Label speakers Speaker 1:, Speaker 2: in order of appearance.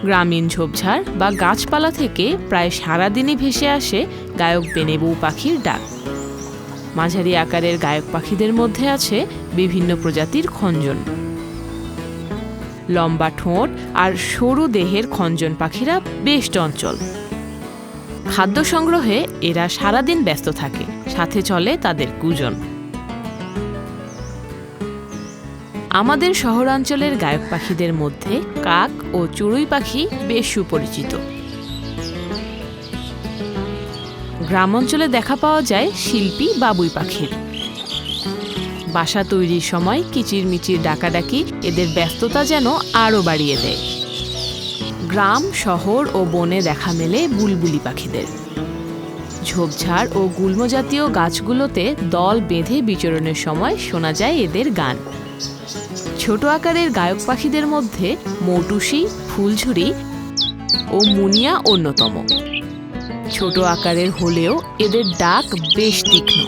Speaker 1: গ্রামীণ ঝোপঝাড় বা গাছপালা থেকে প্রায় সারাদিনই ভেসে আসে গায়ক বেনেবু পাখির ডাক। মাঝারি আকারের গায়ক পাখিদের মধ্যে আছে বিভিন্ন প্রজাতির খঞ্জন। লম্বা ঠোঁট আর সরু দেহের খঞ্জন পাখিরা বেশ চঞ্চল। খাদ্য সংগ্রহে এরা সারাদিন ব্যস্ত থাকে, সাথে চলে তাদের কুজন। আমাদের শহরাঞ্চলের গায়ক পাখিদের মধ্যে কাক ও চড়ুই পাখি বেশ সুপরিচিত। গ্রামাঞ্চলে দেখা পাওয়া যায় শিল্পী বাবুই পাখির। বাসা তৈরির সময় কিচিরমিচির ডাকাডাকি এদের ব্যস্ততা যেন আরও বাড়িয়ে দেয়। গ্রাম, শহর ও বনে দেখা মেলে বুলবুলি পাখিদের। ঝোপঝাড় ও গুল্ম জাতীয় গাছগুলোতে দল বেঁধে বিচরণের সময় শোনা যায় এদের গান। ছোট আকারের গায়ক পাখিদের মধ্যে মৌটুসি, ফুলঝুরি ও মুনিয়া অন্যতম। ছোট আকারের হলেও এদের ডাক বেশ তীক্ষ্ণ।